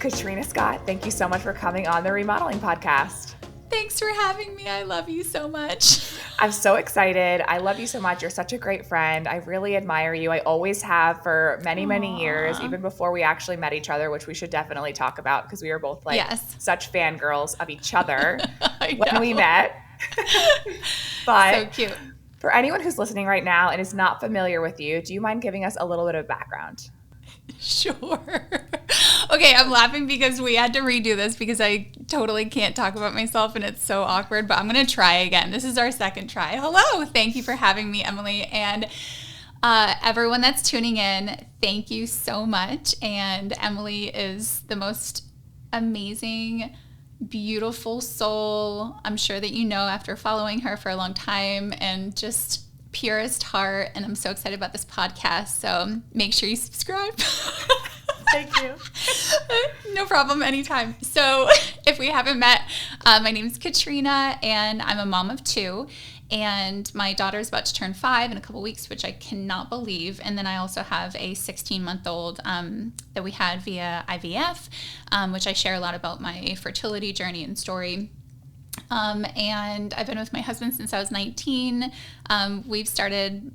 Katrina Scott. Thank you so much for coming on the ReModeling podcast. Thanks for having me. I love you so much. I'm so excited. I love you so much. You're such a great friend. I really admire you. I always have for many, many years, even before we actually met each other, which we should definitely talk about because we were both such fangirls of each other when we met. But so cute. For anyone who's listening right now and is not familiar with you, do you mind giving us a little bit of background? Sure. Okay, I'm laughing because we had to redo this because I totally can't talk about myself and it's so awkward, but I'm going to try again. This is our second try. Hello. Thank you for having me, Emily. And everyone that's tuning in, thank you so much. And Emily is the most amazing, beautiful soul. I'm sure that you know after following her for a long time, and just purest heart. And I'm so excited about this podcast. So make sure you subscribe. Thank you. No problem, anytime. So if we haven't met, my name's Katrina and I'm a mom of 2. And my daughter's about to turn 5 in a couple weeks, which I cannot believe. And then I also have a 16-month-old that we had via IVF, which I share a lot about my fertility journey and story. And I've been with my husband since I was 19. We've started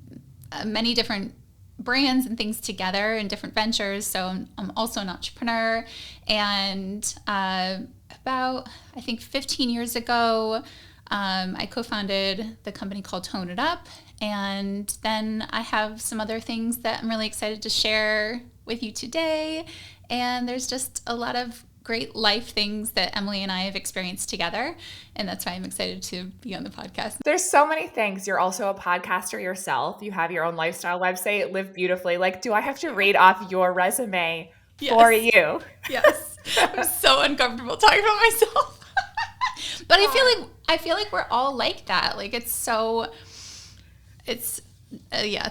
many different brands and things together in different ventures. So I'm also an entrepreneur. And about, I think 15 years ago, I co-founded the company called Tone It Up. And then I have some other things that I'm really excited to share with you today. And there's just a lot of great life things that Emily and I have experienced together. And that's why I'm excited to be on the podcast. There's so many things. You're also a podcaster yourself. You have your own lifestyle website, Live Beautifully. Like, do I have to read off your resume for you? Yes. I'm so uncomfortable talking about myself. But I feel like we're all like that. Like it's a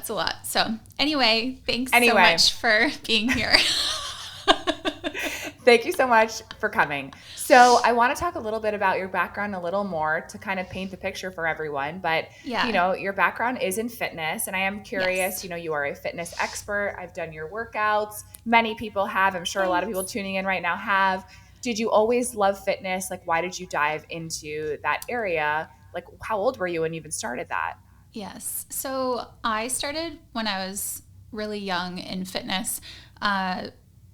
lot. So anyway, thanks so much for being here. Thank you so much for coming. So I want to talk a little bit about your background a little more to kind of paint the picture for everyone. But, you know, your background is in fitness. And I am curious, you know, you are a fitness expert. I've done your workouts. Many people have. I'm sure a lot of people tuning in right now have. Did you always love fitness? Like, why did you dive into that area? Like, how old were you when you even started that? Yes. So I started when I was really young in fitness.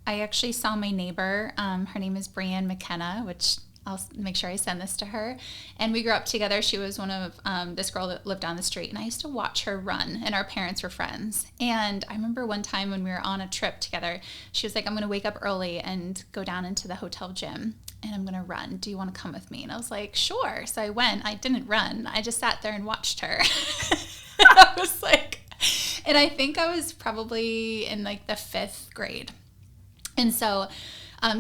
I actually saw my neighbor. Her name is Brianne McKenna, which I'll make sure I send this to her. And we grew up together. She was one of this girl that lived down the street. And I used to watch her run. And our parents were friends. And I remember one time when we were on a trip together, she was like, I'm going to wake up early and go down into the hotel gym. And I'm going to run. Do you want to come with me? And I was like, sure. So I went. I didn't run. I just sat there and watched her. I was like, and I think I was probably in like the 5th grade. And so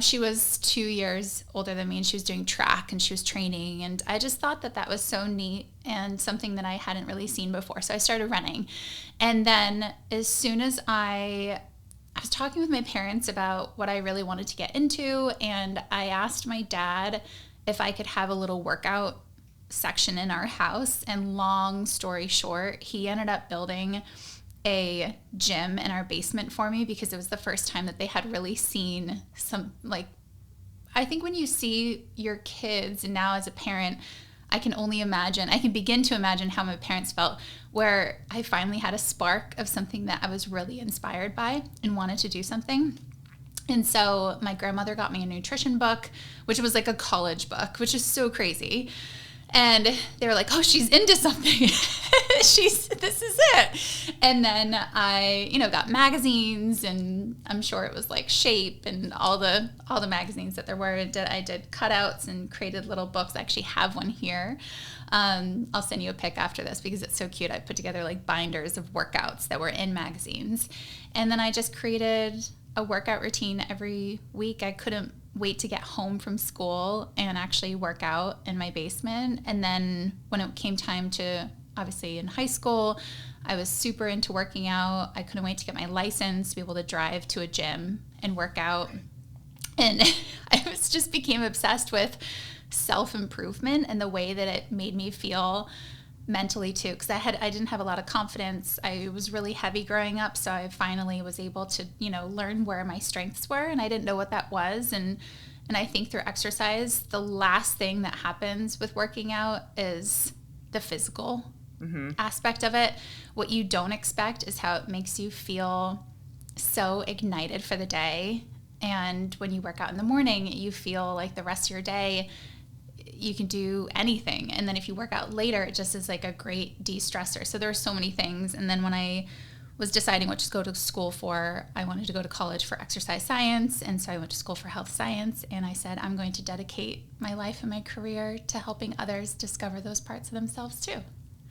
she was 2 years older than me, and she was doing track and she was training. And I just thought that was so neat and something that I hadn't really seen before. So I started running. And then as soon as I was talking with my parents about what I really wanted to get into, and I asked my dad if I could have a little workout section in our house. And long story short, he ended up building a gym in our basement for me because it was the first time that they had really seen some, like, I think when you see your kids, and now as a parent, I can begin to imagine how my parents felt, where I finally had a spark of something that I was really inspired by and wanted to do something. And so my grandmother got me a nutrition book, which was like a college book, which is so crazy. And they were like, oh, she's into something. This is it. And then I, got magazines, and I'm sure it was like Shape and all the magazines that there were. I did cutouts and created little books. I actually have one here. I'll send you a pic after this because it's so cute. I put together like binders of workouts that were in magazines. And then I just created a workout routine every week. I couldn't wait to get home from school and actually work out in my basement. And then when it came time to, obviously in high school, I was super into working out. I couldn't wait to get my license to be able to drive to a gym and work out. And I became obsessed with self-improvement and the way that it made me feel mentally too, because I didn't have a lot of confidence. I was really heavy growing up, so I finally was able to, learn where my strengths were, and I didn't know what that was. And I think through exercise, the last thing that happens with working out is the physical aspect of it. What you don't expect is how it makes you feel so ignited for the day. And when you work out in the morning, you feel like the rest of your day you can do anything. And then if you work out later, it just is like a great de-stressor. So there are so many things. And then when I was deciding what to go to school for, I wanted to go to college for exercise science. And so I went to school for health science. And I said, I'm going to dedicate my life and my career to helping others discover those parts of themselves too.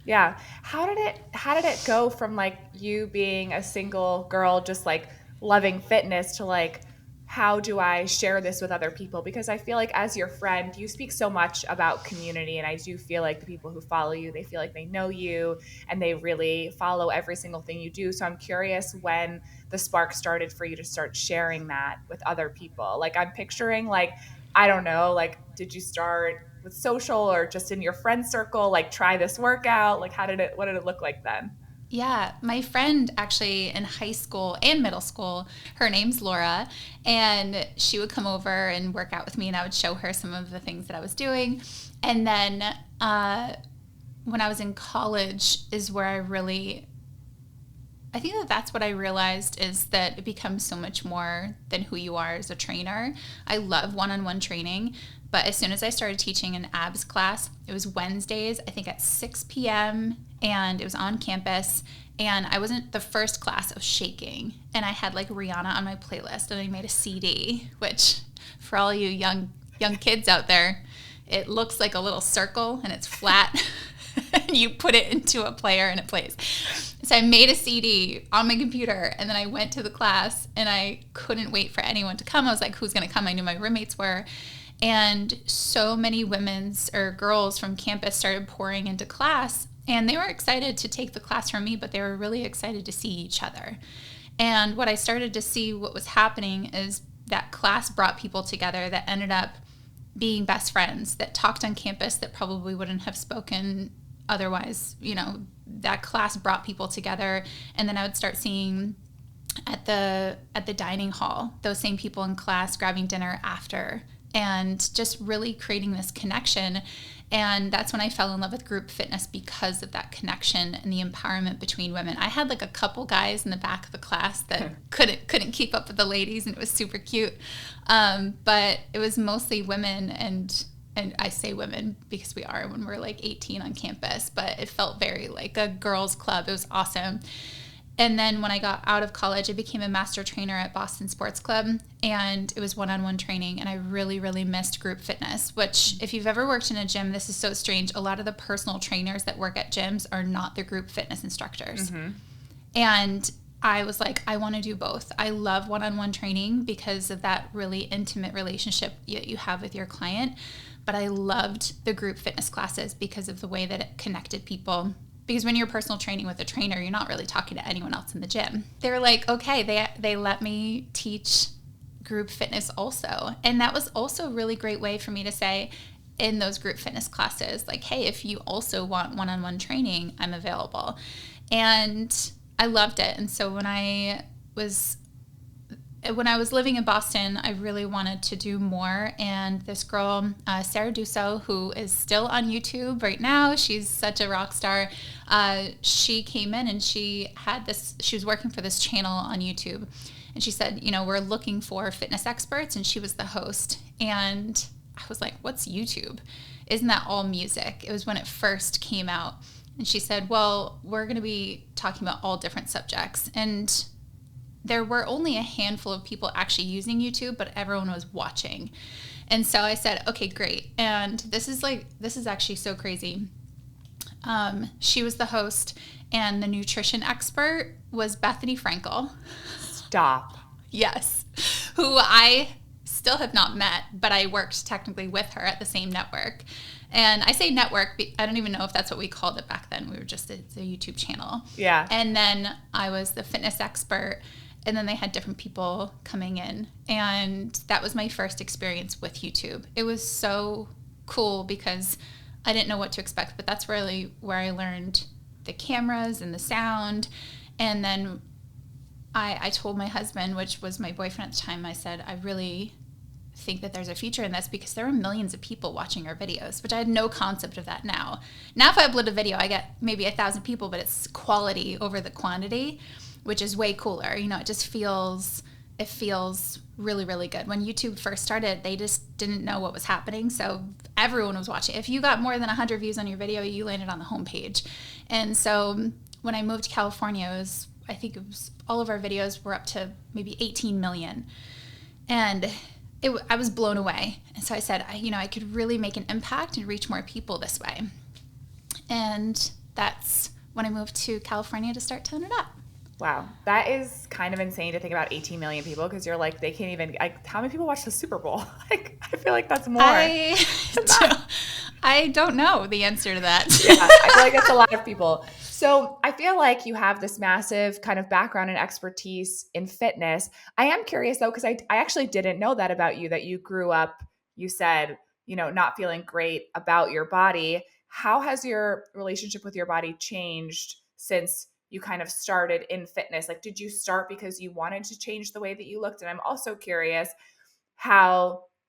Yeah. How did it go from like you being a single girl, just like loving fitness, to like, how do I share this with other people? Because I feel like as your friend, you speak so much about community, and I do feel like the people who follow you, they feel like they know you and they really follow every single thing you do. So I'm curious when the spark started for you to start sharing that with other people. Like I'm picturing like, I don't know, like did you start with social or just in your friend circle, like try this workout? Like what did it look like then? Yeah, my friend actually in high school and middle school, her name's Laura, and she would come over and work out with me, and I would show her some of the things that I was doing. And then when I was in college is where I think that's what I realized, is that it becomes so much more than who you are as a trainer. I love one-on-one training, but as soon as I started teaching an abs class, it was Wednesdays, I think at 6 p.m., and it was on campus, and I wasn't the first class. I was shaking, and I had like Rihanna on my playlist, and I made a CD, which for all you young kids out there, it looks like a little circle, and it's flat. And you put it into a player and it plays. So I made a CD on my computer, and then I went to the class, and I couldn't wait for anyone to come. I was like, who's going to come? I knew my roommates were. And so many girls from campus started pouring into class, and they were excited to take the class from me, but they were really excited to see each other. And what I started to see what was happening is that class brought people together that ended up being best friends, that talked on campus that probably wouldn't have spoken otherwise. That class brought people together. And then I would start seeing at the dining hall those same people in class grabbing dinner after, and just really creating this connection. And that's when I fell in love with group fitness, because of that connection and the empowerment between women. I had like a couple guys in the back of the class that couldn't keep up with the ladies, and it was super cute. But it was mostly women, and I say women because we are when we're like 18 on campus, but it felt very like a girls' club. It was awesome. And then when I got out of college, I became a master trainer at Boston Sports Club, and it was one-on-one training, and I really, really missed group fitness, which if you've ever worked in a gym, this is so strange. A lot of the personal trainers that work at gyms are not the group fitness instructors. Mm-hmm. And I was like, I want to do both. I love one-on-one training because of that really intimate relationship that you have with your client, but I loved the group fitness classes because of the way that it connected people. Because when you're personal training with a trainer, you're not really talking to anyone else in the gym. They were like, okay, they let me teach group fitness also. And that was also a really great way for me to say in those group fitness classes, like, hey, if you also want one-on-one training, I'm available. And I loved it. And so when I was living in Boston, I really wanted to do more. And this girl, Sarah Dusso, who is still on YouTube right now, she's such a rock star. She came in and she was working for this channel on YouTube. And she said, we're looking for fitness experts. And she was the host. And I was like, what's YouTube? Isn't that all music? It was when it first came out. And she said, well, we're going to be talking about all different subjects. And there were only a handful of people actually using YouTube, but everyone was watching. And so I said, okay, great. And this is actually so crazy. She was the host, and the nutrition expert was Bethany Frankel. Stop. Yes. Who I still have not met, but I worked technically with her at the same network. And I say network, I don't even know if that's what we called it back then. We were just a YouTube channel. Yeah. And then I was the fitness expert. And then they had different people coming in. And that was my first experience with YouTube. It was so cool because I didn't know what to expect, but that's really where I learned the cameras and the sound. And then I told my husband, which was my boyfriend at the time, I said, I really think that there's a future in this because there are millions of people watching our videos, which I had no concept of that now. Now if I upload a video, I get maybe 1,000 people, but it's quality over the quantity, which is way cooler. You know, it feels really, really good. When YouTube first started, they just didn't know what was happening. So everyone was watching. If you got more than 100 views on your video, you landed on the homepage. And so when I moved to California, I think it was all of our videos were up to maybe 18 million. And I was blown away. And so I said, I could really make an impact and reach more people this way. And that's when I moved to California to start Tone It Up. Wow. That is kind of insane to think about 18 million people because you're like, they can't even, how many people watch the Super Bowl? Like, I feel like that's more. I don't know the answer to that. Yeah, I feel like it's a lot of people. So I feel like you have this massive kind of background and expertise in fitness. I am curious though, because I actually didn't know that about you, that you grew up, you said, not feeling great about your body. How has your relationship with your body changed since you kind of started in fitness? Like, did you start because you wanted to change the way that you looked? And I'm also curious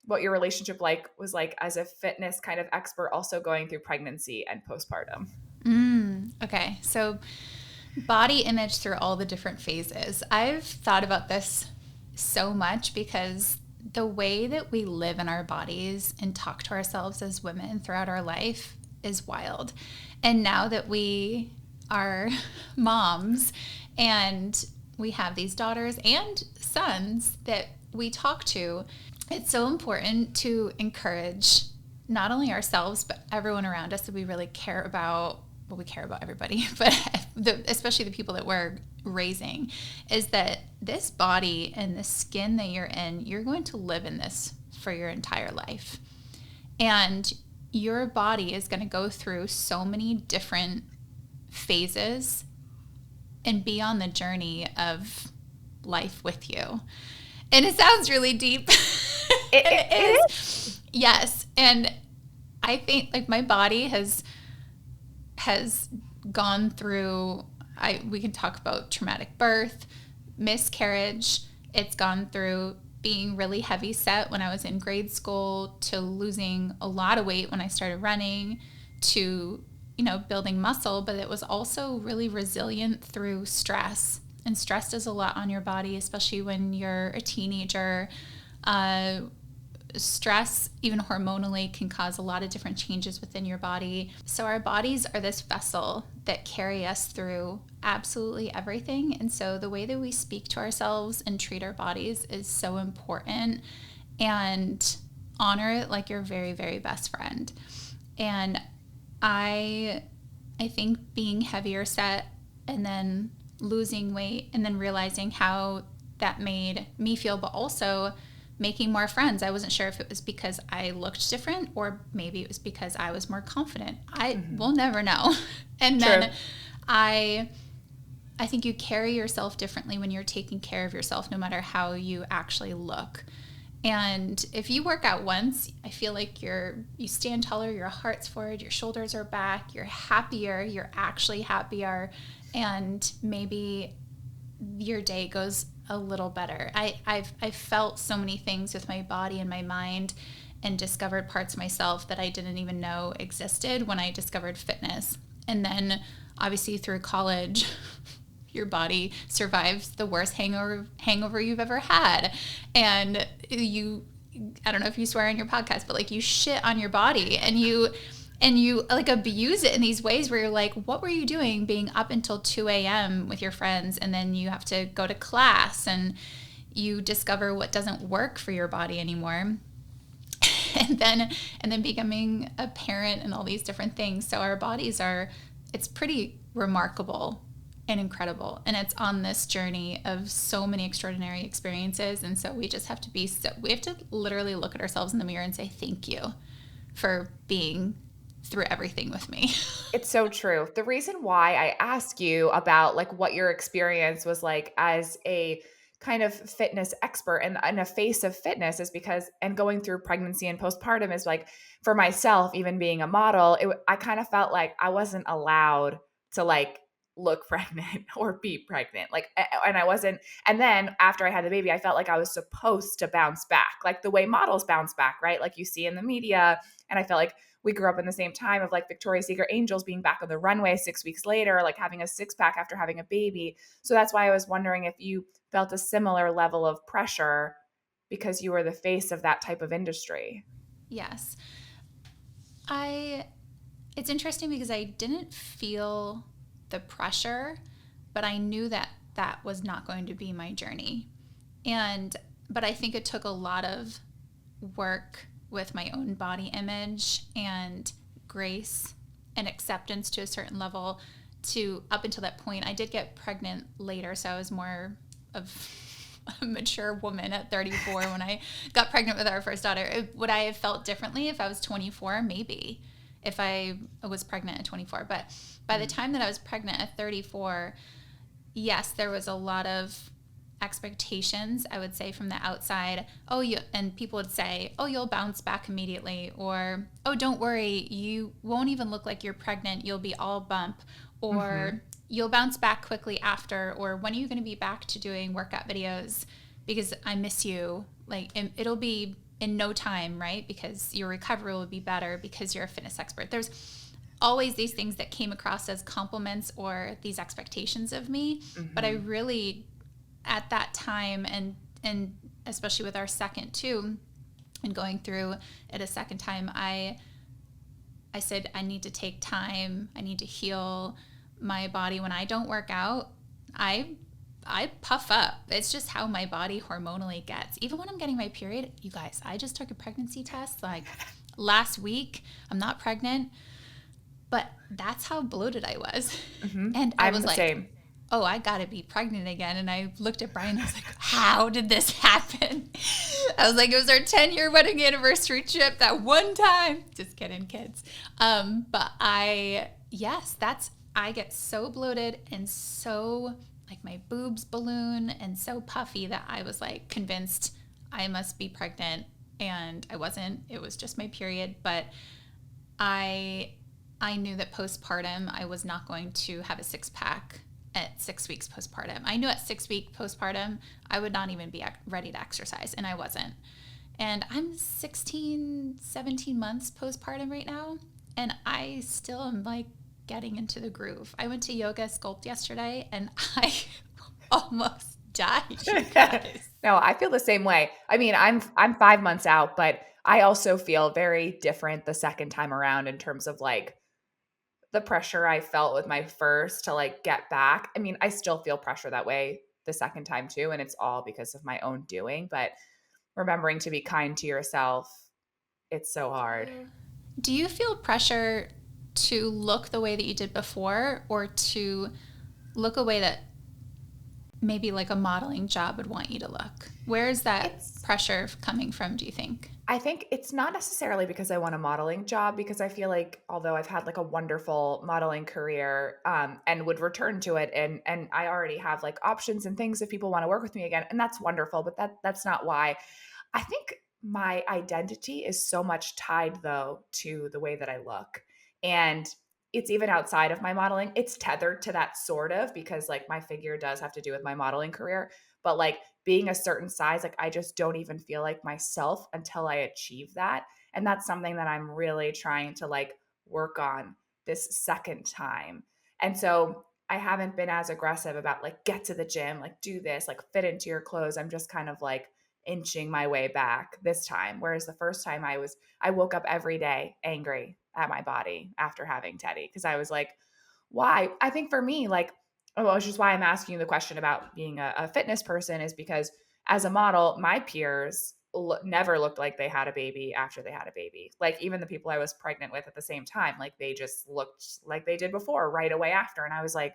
what your relationship was like as a fitness kind of expert, also going through pregnancy and postpartum. Okay. So body image through all the different phases. I've thought about this so much because the way that we live in our bodies and talk to ourselves as women throughout our life is wild. And now that we are moms and we have these daughters and sons that we talk to, it's so important to encourage not only ourselves, but everyone around us that we really care about. Well, we care about everybody, but especially the people that we're raising, is that this body and the skin that you're in, you're going to live in this for your entire life. And your body is going to go through so many different phases and be on the journey of life with you. And it sounds really deep. It is. Yes. And I think like my body has gone through, we can talk about traumatic birth, miscarriage. It's gone through being really heavy set when I was in grade school, to losing a lot of weight when I started running, to, building muscle, but it was also really resilient through stress. And stress does a lot on your body, especially when you're a teenager. Stress, even hormonally, can cause a lot of different changes within your body. So our bodies are this vessel that carry us through absolutely everything. And so the way that we speak to ourselves and treat our bodies is so important, and honor it like your very, very best friend. And I think being heavier set and then losing weight and then realizing how that made me feel, but also making more friends. I wasn't sure if it was because I looked different or maybe it was because I was more confident. Will never know. And then True. I think you carry yourself differently when you're taking care of yourself, no matter how you actually look. And if you work out once, I feel like you stand taller, your heart's forward, your shoulders are back, you're happier, you're actually happier, and maybe your day goes a little better. I've felt so many things with my body and my mind, and discovered parts of myself that I didn't even know existed when I discovered fitness. And then obviously through college, your body survives the worst hangover you've ever had. And I don't know if you swear on your podcast, but like you shit on your body and you like abuse it in these ways where you're like, what were you doing being up until 2 a.m. with your friends? And then you have to go to class and you discover what doesn't work for your body anymore. And then becoming a parent and all these different things. So our bodies it's pretty remarkable and incredible. And it's on this journey of so many extraordinary experiences. And so we just have to we have to literally look at ourselves in the mirror and say, thank you for being through everything with me. It's so true. The reason why I ask you about like what your experience was like as a kind of fitness expert and a face of fitness is because, and going through pregnancy and postpartum is like, for myself, even being a model, I kind of felt like I wasn't allowed to like look pregnant or be pregnant. Like, and I wasn't. And then after I had the baby, I felt like I was supposed to bounce back, like the way models bounce back, right? Like you see in the media. And I felt like we grew up in the same time of like Victoria's Secret angels being back on the runway 6 weeks later, like having a six pack after having a baby. So that's why I was wondering if you felt a similar level of pressure because you were the face of that type of industry. Yes. It's interesting because I didn't feel the pressure, but I knew that that was not going to be my journey. But I think it took a lot of work with my own body image and grace and acceptance to a certain level to up until that point. I did get pregnant later, so I was more of a mature woman at 34 when I got pregnant with our first daughter. Would I have felt differently if I was 24? Maybe, if I was pregnant at 24. But by the time that I was pregnant at 34, yes, there was a lot of expectations, I would say, from the outside. And people would say, oh, you'll bounce back immediately, or, oh, don't worry, you won't even look like you're pregnant, you'll be all bump, or you'll bounce back quickly after, or when are you going to be back to doing workout videos, because I miss you, like it'll be in no time, right? Because your recovery will be better because you're a fitness expert. There's always these things that came across as compliments or these expectations of me, but I really, at that time, and especially with our second too, and going through it a second time, I said, I need to take time. I need to heal my body. When I don't work out, I puff up. It's just how my body hormonally gets. Even when I'm getting my period, you guys, I just took a pregnancy test like last week. I'm not pregnant, but that's how bloated I was. And I was like, same. Oh, I got to be pregnant again. And I looked at Brian and I was like, how did this happen? I was like, it was our 10-year wedding anniversary trip that one time. Just kidding, kids. But I get so bloated and so like my boobs balloon and so puffy that I was like convinced I must be pregnant. And I wasn't. It was just my period. But I knew that postpartum, I was not going to have a six-pack at 6 weeks postpartum. I knew at 6 week postpartum, I would not even be ready to exercise, and I wasn't. And I'm 16, 17 months postpartum right now, and I still am like getting into the groove. I went to yoga sculpt yesterday, and I almost died, you guys. No, I feel the same way. I mean, I'm 5 months out, but I also feel very different the second time around in terms of like the pressure I felt with my first to like get back. I mean, I still feel pressure that way the second time too, and it's all because of my own doing, but remembering to be kind to yourself, it's so hard. Do you feel pressure to look the way that you did before, or to look a way that maybe like a modeling job would want you to look? Where is that pressure coming from, do you think? I think it's not necessarily because I want a modeling job, because I feel like although I've had like a wonderful modeling career and would return to it, and I already have like options and things if people want to work with me again, and that's wonderful, but that's not why. I think my identity is so much tied though to the way that I look, and it's even outside of my modeling. It's tethered to that sort of, because like my figure does have to do with my modeling career, but like being a certain size, like I just don't even feel like myself until I achieve that. And that's something that I'm really trying to like work on this second time. And so I haven't been as aggressive about like get to the gym, like do this, like fit into your clothes. I'm just kind of like inching my way back this time. Whereas the first time I woke up every day angry at my body after having Teddy, because I was like, why? I think for me, like, which is why I'm asking you the question about being a fitness person, is because as a model, my peers never looked like they had a baby after they had a baby. Like even the people I was pregnant with at the same time, like they just looked like they did before right away after. And I was like,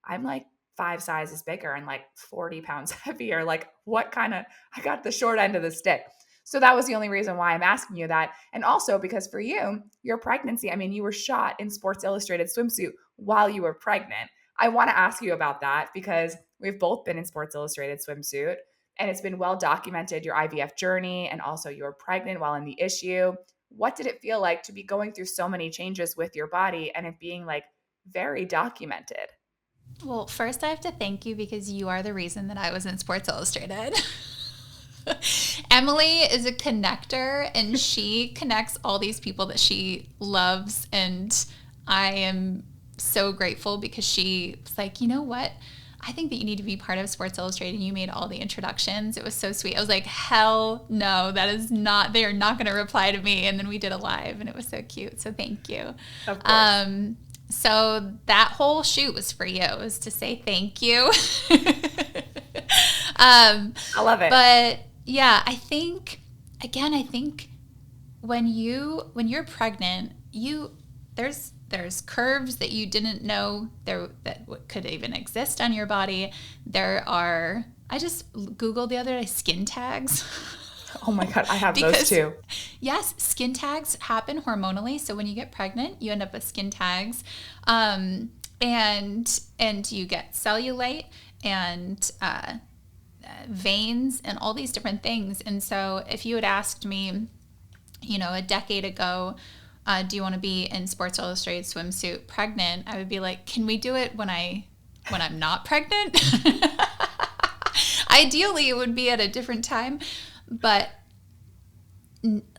I'm like 5 sizes bigger and like 40 pounds heavier. Like I got the short end of the stick. So that was the only reason why I'm asking you that. And also because for you, your pregnancy, I mean, you were shot in Sports Illustrated swimsuit while you were pregnant. I want to ask you about that because we've both been in Sports Illustrated swimsuit. and it's been well documented, your IVF journey, and also you're pregnant while in the issue. What did it feel like to be going through so many changes with your body and it being like very documented? Well, first I have to thank you because you are the reason that I was in Sports Illustrated. Emily is a connector and she connects all these people that she loves. And I am so grateful because she was like, you know what? I think that you need to be part of Sports Illustrated. You made all the introductions. It was so sweet. I was like, hell no, that is not, they are not going to reply to me. And then we did a live and it was so cute. So thank you. Of course. So that whole shoot was for you. It was to say thank you. I love it. But yeah, I think when you're pregnant, there's curves that you didn't know that could even exist on your body. I just Googled the other day skin tags. Oh my God, I have those too. Yes, skin tags happen hormonally. So when you get pregnant, you end up with skin tags, and you get cellulite and veins and all these different things. And so if you had asked me, a decade ago, do you want to be in Sports Illustrated swimsuit pregnant? I would be like, can we do it when I'm not pregnant? Ideally, it would be at a different time, but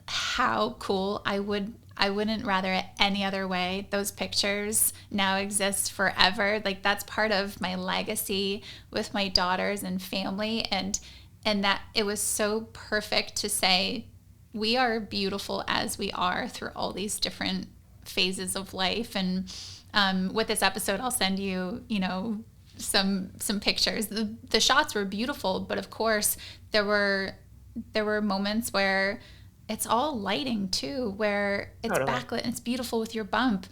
how cool. I wouldn't rather it any other way. Those pictures now exist forever. Like that's part of my legacy with my daughters and family. And that it was so perfect to say, we are beautiful as we are through all these different phases of life. And with this episode, I'll send you, some pictures. The shots were beautiful, but of course there were moments where it's all lighting too, where it's totally backlit and it's beautiful with your bump.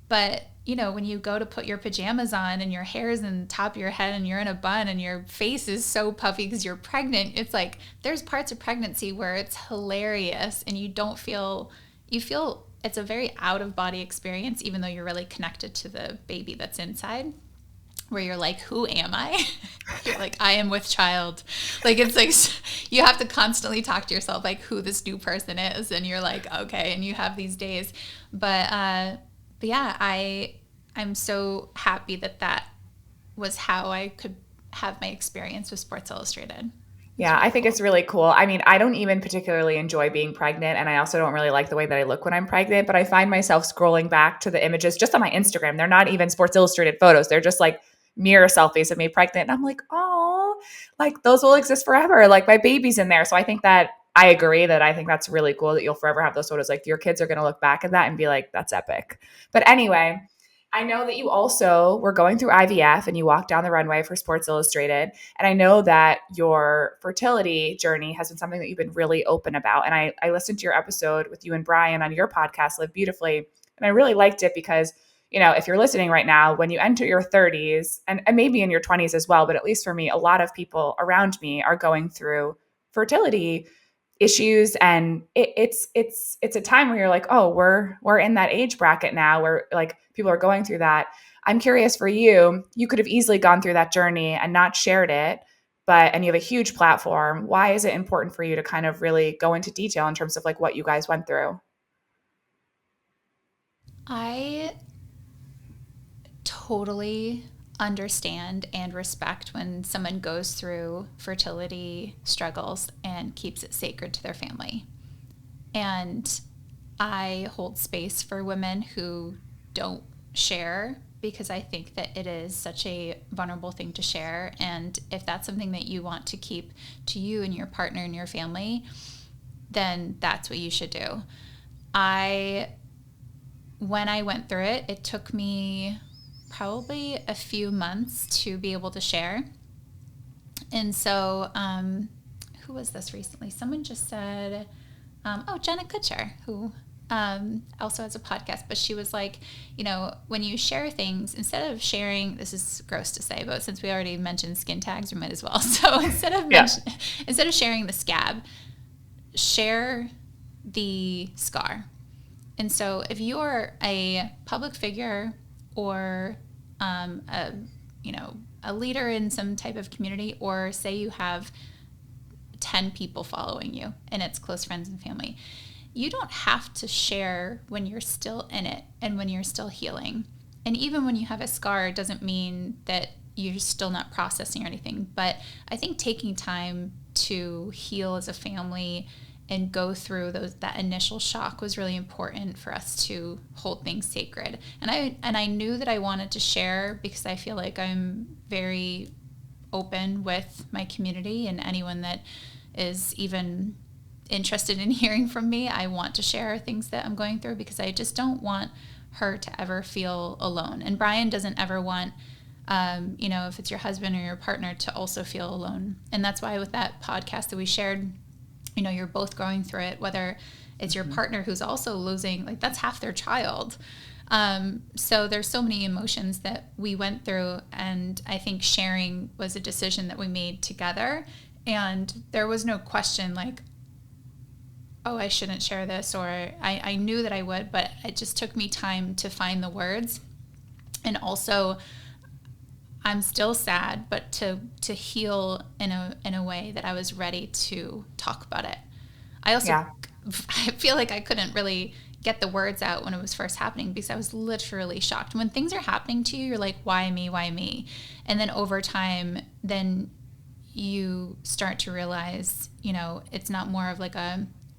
But, when you go to put your pajamas on and your hair is in the top of your head and you're in a bun and your face is so puffy because you're pregnant, it's like there's parts of pregnancy where it's hilarious and you feel it's a very out of body experience, even though you're really connected to the baby that's inside. Where you're like, who am I? You're like, I am with child. Like, it's like, you have to constantly talk to yourself, like, who this new person is. And you're like, okay. And you have these days. But yeah, I'm so happy that was how I could have my experience with Sports Illustrated. Yeah, I think it's really cool. I mean, I don't even particularly enjoy being pregnant, and I also don't really like the way that I look when I'm pregnant, but I find myself scrolling back to the images just on my Instagram. They're not even Sports Illustrated photos. They're just like mirror selfies of me pregnant. And I'm like, oh, like those will exist forever. Like my baby's in there. So I think that's really cool that you'll forever have those photos. Like your kids are going to look back at that and be like, that's epic. But anyway, I know that you also were going through IVF and you walked down the runway for Sports Illustrated. And I know that your fertility journey has been something that you've been really open about. And I listened to your episode with you and Brian on your podcast, Live Beautifully. And I really liked it because, if you're listening right now, when you enter your 30s and maybe in your 20s as well, but at least for me, a lot of people around me are going through fertility issues. And it's a time where you're like, oh, we're in that age bracket now where like people are going through that. I'm curious for you could have easily gone through that journey and not shared it, and you have a huge platform. Why is it important for you to kind of really go into detail in terms of like what you guys went through? I totally understand and respect when someone goes through fertility struggles and keeps it sacred to their family. And I hold space for women who don't share because I think that it is such a vulnerable thing to share. And if that's something that you want to keep to you and your partner and your family, then that's what you should do. When I went through it, it took me probably a few months to be able to share. And so, who was this recently? Someone just said, Jenna Kutcher, who also has a podcast, but she was like, when you share things, instead of sharing, this is gross to say, but since we already mentioned skin tags, we might as well. So instead of sharing the scab, share the scar. And so if you're a public figure or a leader in some type of community, or say you have 10 people following you and it's close friends and family. You don't have to share when you're still in it and when you're still healing. And even when you have a scar, it doesn't mean that you're still not processing or anything. But I think taking time to heal as a family and go through that initial shock was really important for us to hold things sacred. And I knew that I wanted to share because I feel like I'm very open with my community, and anyone that is even interested in hearing from me, I want to share things that I'm going through because I just don't want her to ever feel alone. And Brian doesn't ever want, if it's your husband or your partner, to also feel alone. And that's why with that podcast that we shared, you're both going through it, whether it's your partner who's also losing, like that's half their child. So there's so many emotions that we went through, and I think sharing was a decision that we made together. And there was no question like, oh, I shouldn't share this, or I knew that I would, but it just took me time to find the words. And also, I'm still sad, but to heal in a way that I was ready to talk about it. I also I feel like I couldn't really get the words out when it was first happening because I was literally shocked. When things are happening to you, you're like, why me? Why me? And then over time, then you start to realize, it's not more of like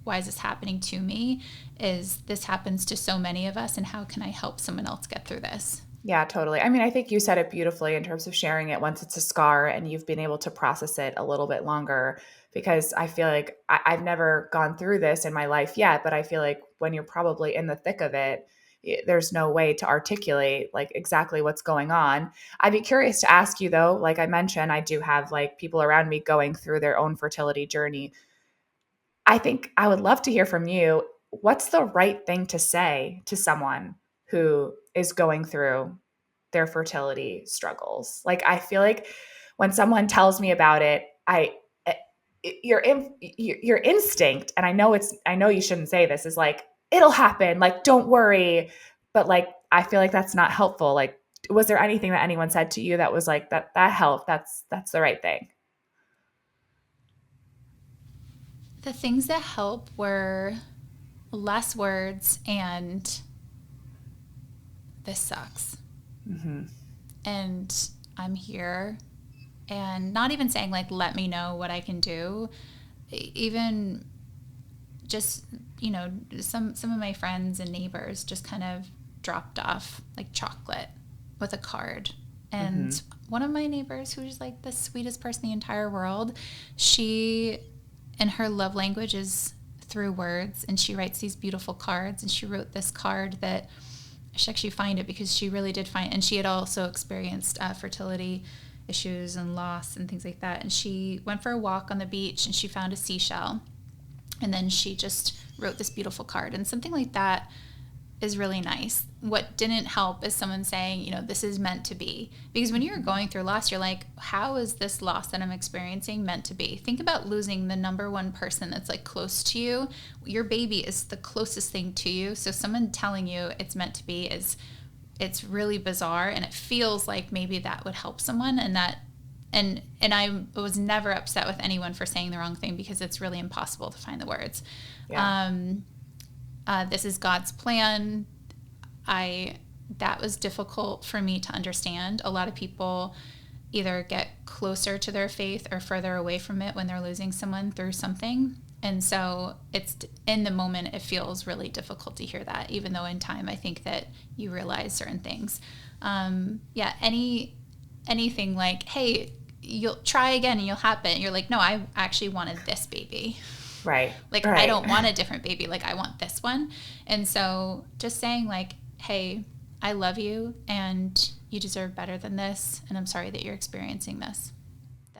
why is this happening to me? Is this happens to so many of us, and how can I help someone else get through this? Yeah, totally. I mean, I think you said it beautifully in terms of sharing it once it's a scar and you've been able to process it a little bit longer, because I feel like I've never gone through this in my life yet, but I feel like when you're probably in the thick of it, there's no way to articulate like exactly what's going on. I'd be curious to ask you though, like I mentioned, I do have like people around me going through their own fertility journey. I think I would love to hear from you. What's the right thing to say to someone who is going through their fertility struggles? Like, I feel like when someone tells me about it, your instinct, and I know you shouldn't say this, is like, it'll happen. Like, don't worry. But like, I feel like that's not helpful. Like, was there anything that anyone said to you that was like, that helped? That's the right thing. The things that help were less words and this sucks. Mm-hmm. And I'm here. And not even saying like, let me know what I can do. Even just, some of my friends and neighbors just kind of dropped off like chocolate with a card. And one of my neighbors, who's like the sweetest person in the entire world, and her love language is through words, and she writes these beautiful cards. And she wrote this card that I should actually find it because she really did find, and she had also experienced fertility issues and loss and things like that. And she went for a walk on the beach and she found a seashell, and then she just wrote this beautiful card. And something like that is really nice. What didn't help is someone saying, this is meant to be. Because when you're going through loss, you're like, how is this loss that I'm experiencing meant to be? Think about losing the number one person that's like close to you. Your baby is the closest thing to you. So someone telling you it's meant to be it's really bizarre, and it feels like maybe that would help someone. And I was never upset with anyone for saying the wrong thing because it's really impossible to find the words. Yeah. This is God's plan. That was difficult for me to understand. A lot of people either get closer to their faith or further away from it when they're losing someone through something. And so it's in the moment, it feels really difficult to hear that, even though in time, I think that you realize certain things. Anything like, hey, you'll try again and you'll happen. You're like, no, I actually wanted this baby. Right. Like, right. I don't want a different baby. Like, I want this one. And so just saying like, hey, I love you and you deserve better than this. And I'm sorry that you're experiencing this.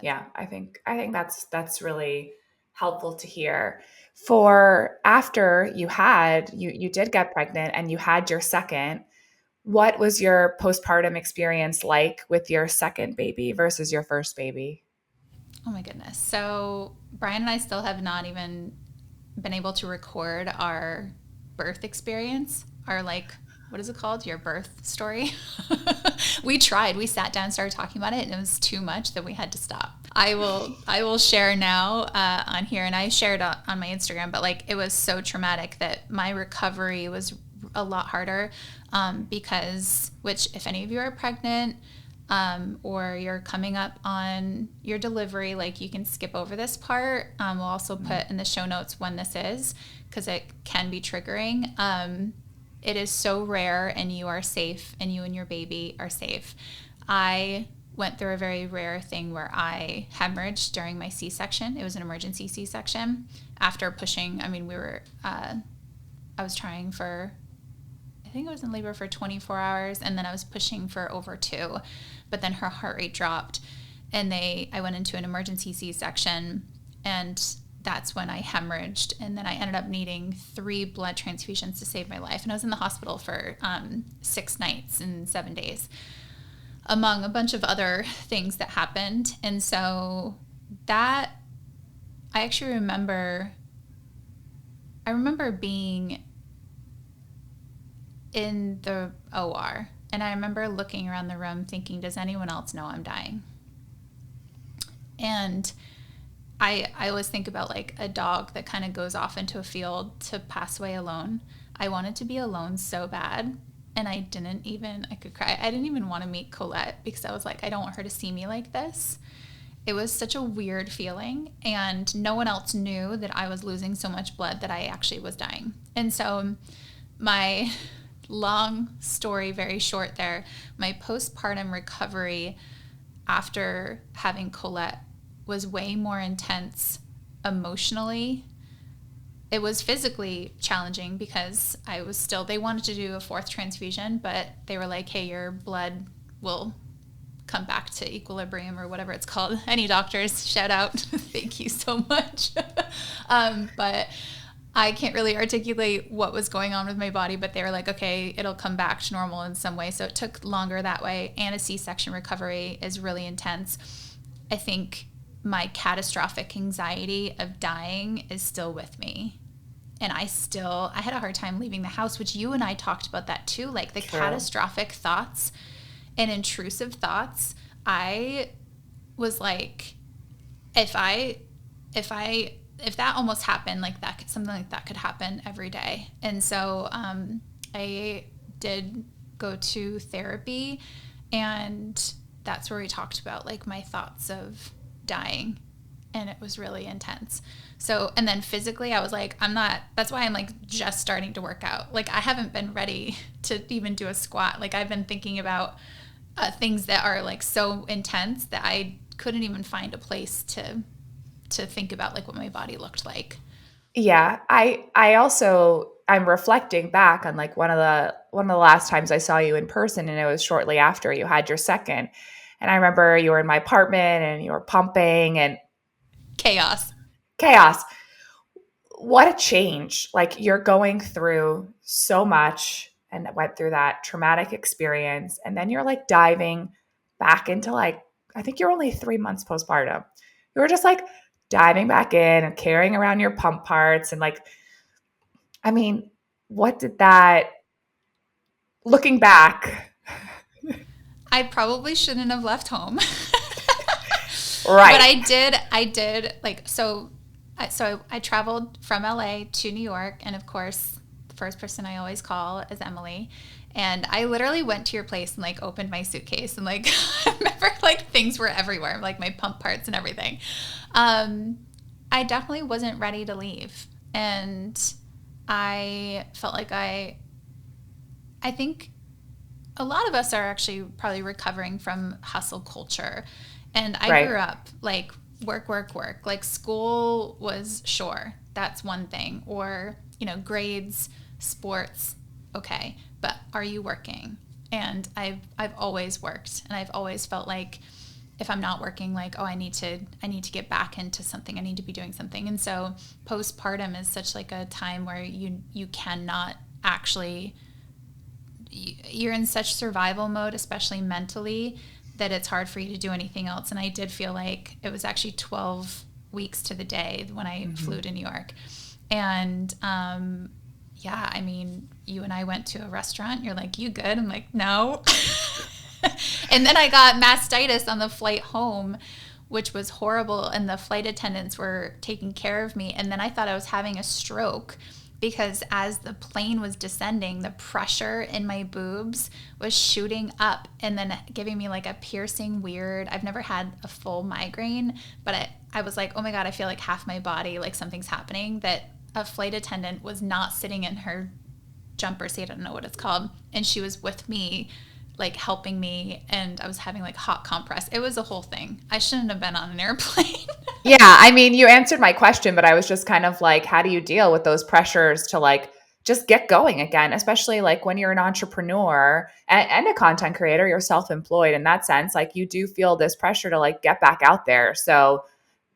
I think that's really helpful to hear. For after you did get pregnant and you had your second, what was your postpartum experience like with your second baby versus your first baby? Oh my goodness. So Brian and I still have not even been able to record our birth experience, our what is it called? Your birth story. We tried. We sat down and started talking about it, and it was too much that we had to stop. I will share now on here, and I shared on my Instagram, but like it was so traumatic that my recovery was a lot harder because, which if any of you are pregnant or you're coming up on your delivery, like you can skip over this part. We'll also put in the show notes when this is, because it can be triggering. It is so rare, and you are safe, and you and your baby are safe. I went through a very rare thing where I hemorrhaged during my C-section. It was an emergency C-section after pushing. I mean, I was trying for, I think I was in labor for 24 hours, and then I was pushing for over 2, but then her heart rate dropped, and I went into an emergency C-section, and that's when I hemorrhaged, and then I ended up needing 3 blood transfusions to save my life, and I was in the hospital for 6 nights and 7 days, among a bunch of other things that happened. And so that, I actually remember being in the OR, and I remember looking around the room thinking, does anyone else know I'm dying? And I always think about like a dog that kind of goes off into a field to pass away alone. I wanted to be alone so bad, and I could cry. I didn't even want to meet Colette because I was like, I don't want her to see me like this. It was such a weird feeling, and no one else knew that I was losing so much blood that I actually was dying. And so my long story, very short there, my postpartum recovery after having Colette was way more intense emotionally. It was physically challenging because they wanted to do a 4th transfusion, but they were like, hey, your blood will come back to equilibrium or whatever it's called. Any doctors, shout out. Thank you so much. But I can't really articulate what was going on with my body, but they were like, okay, it'll come back to normal in some way. So it took longer that way. And a C-section recovery is really intense. I think my catastrophic anxiety of dying is still with me. And I had a hard time leaving the house, which you and I talked about that too. Like the catastrophic thoughts and intrusive thoughts. I was like, if that almost happened, like that, something like that could happen every day. And so I did go to therapy, and that's where we talked about like my thoughts of dying, and it was really intense. So, and then physically I was like, that's why I'm like just starting to work out. Like I haven't been ready to even do a squat. Like I've been thinking about things that are like so intense that I couldn't even find a place to think about like what my body looked like. Yeah. I'm reflecting back on like one of the last times I saw you in person, and it was shortly after you had your second. And I remember you were in my apartment and you were pumping and chaos. What a change. Like you're going through so much and went through that traumatic experience. And then you're like diving back into like, I think you're only 3 months postpartum. You were just like diving back in and carrying around your pump parts. And like, I mean, what did that, looking back, I probably shouldn't have left home. Right. But I did like, so I traveled from LA to New York. And of course, the first person I always call is Emily. And I literally went to your place and like opened my suitcase, and like, I remember like things were everywhere, like my pump parts and everything. I definitely wasn't ready to leave. And I felt like I think a lot of us are actually probably recovering from hustle culture. And I grew up like work. Like school was sure, that's one thing. Or, grades, sports, okay. But are you working? And I've always worked, and I've always felt like if I'm not working, like, oh, I need to get back into something. I need to be doing something. And so postpartum is such like a time where you cannot actually, you're in such survival mode, especially mentally, that it's hard for you to do anything else. And I did feel like it was actually 12 weeks to the day when I flew to New York. And yeah, I mean, you and I went to a restaurant. You're like, you good? I'm like, no. And then I got mastitis on the flight home, which was horrible. And the flight attendants were taking care of me. And then I thought I was having a stroke because as the plane was descending, the pressure in my boobs was shooting up and then giving me like a piercing weird. I've never had a full migraine, but I was like, oh my God, I feel like half my body, like something's happening. That a flight attendant was not sitting in her jumper seat, I don't know what it's called, and she was with me, like helping me, and I was having like hot compress. It was a whole thing. I shouldn't have been on an airplane. Yeah, I mean, you answered my question, but I was just kind of like, how do you deal with those pressures to like just get going again, especially like when you're an entrepreneur and a content creator, you're self-employed in that sense, like you do feel this pressure to like get back out there. So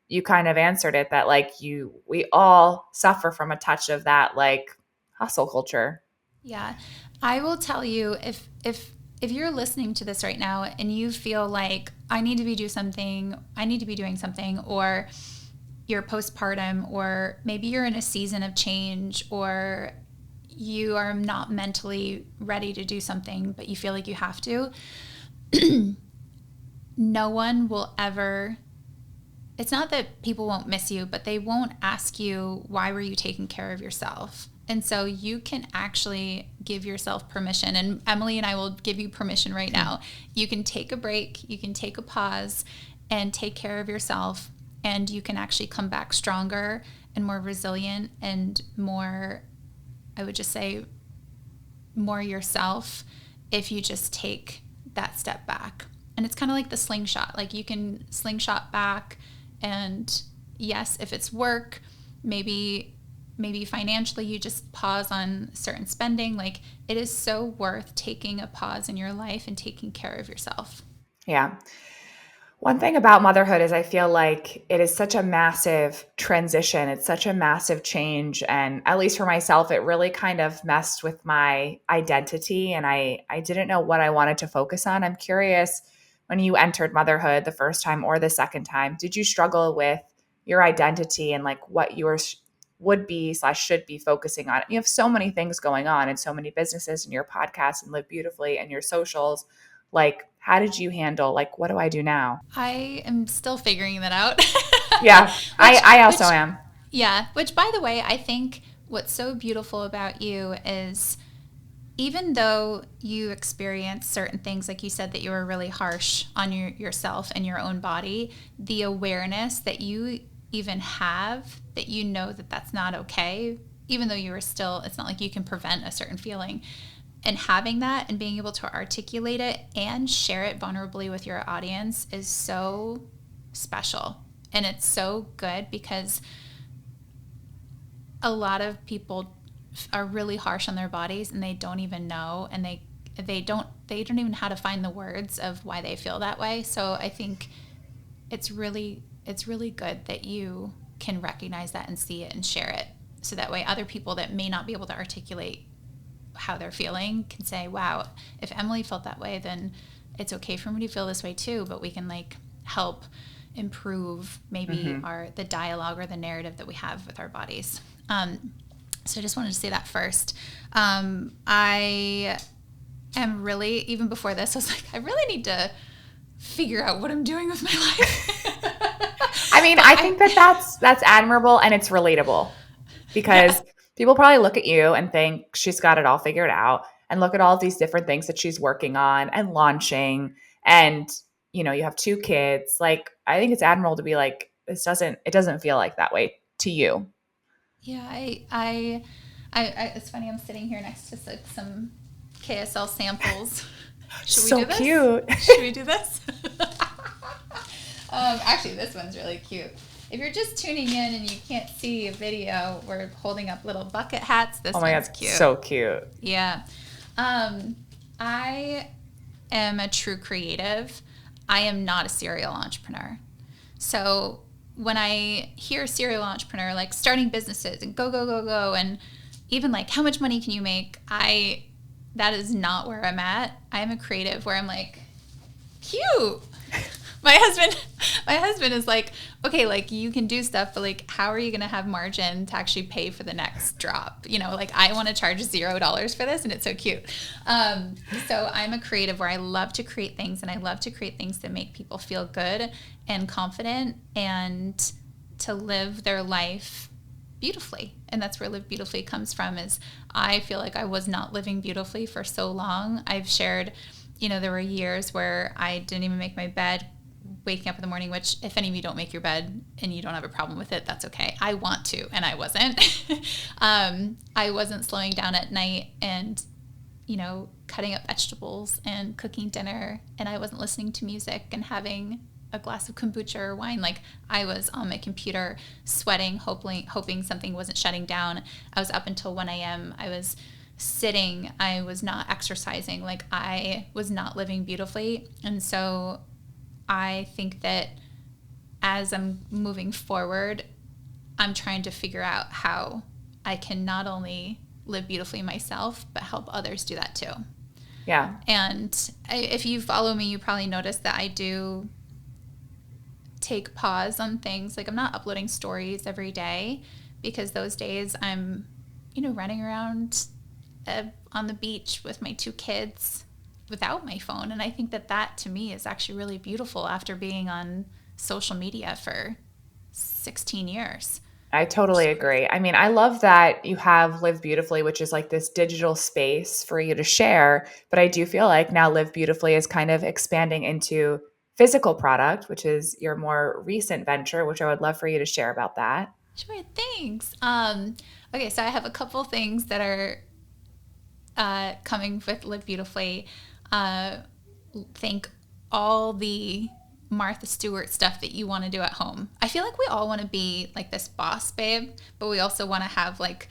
you kind of answered it that like we all suffer from a touch of that like hustle culture. Yeah. I will tell you, if you're listening to this right now and you feel like I need to be doing something, or you're postpartum, or maybe you're in a season of change, or you are not mentally ready to do something, but you feel like you have to, no one will ever, it's not that people won't miss you, but they won't ask you, why were you taking care of yourself? And so you can actually give yourself permission. And Emily and I will give you permission right now. You can take a break, you can take a pause and take care of yourself. And you can actually come back stronger and more resilient and more, I would just say, more yourself if you just take that step back. And it's kind of like the slingshot. Like you can slingshot back, and yes, if it's work, maybe financially you just pause on certain spending. Like it is so worth taking a pause in your life and taking care of yourself. Yeah. One thing about motherhood is I feel like it is such a massive transition. It's such a massive change. And at least for myself, it really kind of messed with my identity. And I didn't know what I wanted to focus on. I'm curious, when you entered motherhood the first time or the second time, did you struggle with your identity and like what you would be / should be focusing on? You have so many things going on and so many businesses and your podcast and Live Beautifully and your socials. Like, how did you handle, like, what do I do now? I am still figuring that out. Yeah, I also am. Yeah, which by the way, I think what's so beautiful about you is even though you experience certain things, like you said that you were really harsh on yourself and your own body, the awareness that you even have, that you know that that's not okay, even though you were still, it's not like you can prevent a certain feeling. And having that and being able to articulate it and share it vulnerably with your audience is so special. And it's so good because a lot of people are really harsh on their bodies and they don't even know, and they don't even know how to find the words of why they feel that way. So I think it's really good that you can recognize that and see it and share it, so that way other people that may not be able to articulate how they're feeling can say, wow, if Emily felt that way, then it's okay for me to feel this way too. But we can like help improve maybe the dialogue or the narrative that we have with our bodies. So I just wanted to say that first. I am really, even before this, I was like, I really need to figure out what I'm doing with my life. I mean, I think that's admirable and it's relatable, because people probably look at you and think she's got it all figured out, and look at all these different things that she's working on and launching. And, you know, you have 2 kids. Like, I think it's admirable to be like, it doesn't feel like that way to you. Yeah. I it's funny. I'm sitting here next to some KSL samples. Should we do this? Cute. Should we do this? Actually, this one's really cute. If you're just tuning in and you can't see a video, we're holding up little bucket hats. This one's cute. So cute. Yeah. I am a true creative. I am not a serial entrepreneur. So when I hear serial entrepreneur, like starting businesses and go, and even like how much money can you make, that is not where I'm at. I'm a creative where I'm like, cute. My husband is like, okay, like you can do stuff, but like, how are you going to have margin to actually pay for the next drop? You know, like I want to charge $0 for this and it's so cute. So I'm a creative where I love to create things, and I love to create things that make people feel good and confident and to live their life beautifully. And that's where Live Beautifully comes from. Is I feel like I was not living beautifully for so long. I've shared, you know, there were years where I didn't even make my bed, waking up in the morning, which if any of you don't make your bed and you don't have a problem with it, that's okay. I want to, and I wasn't. I wasn't slowing down at night and, you know, cutting up vegetables and cooking dinner, and I wasn't listening to music and having a glass of kombucha or wine. Like I was on my computer sweating, hoping something wasn't shutting down. I was up until 1 a.m. I was sitting. I was not exercising. Like I was not living beautifully. And so I think that as I'm moving forward, I'm trying to figure out how I can not only live beautifully myself, but help others do that too. Yeah. And if you follow me, you probably noticed that I do take pause on things. Like I'm not uploading stories every day because those days I'm, you know, running around on the beach with my 2 kids without my phone. And I think that to me is actually really beautiful after being on social media for 16 years. I totally agree. I mean, I love that you have Live Beautifully, which is like this digital space for you to share. But I do feel like now Live Beautifully is kind of expanding into physical product, which is your more recent venture, which I would love for you to share about that. Sure, thanks. Okay, so I have a couple things that are coming with Live Beautifully. Think all the Martha Stewart stuff that you want to do at home. I feel like we all want to be like this boss babe, but we also want to have like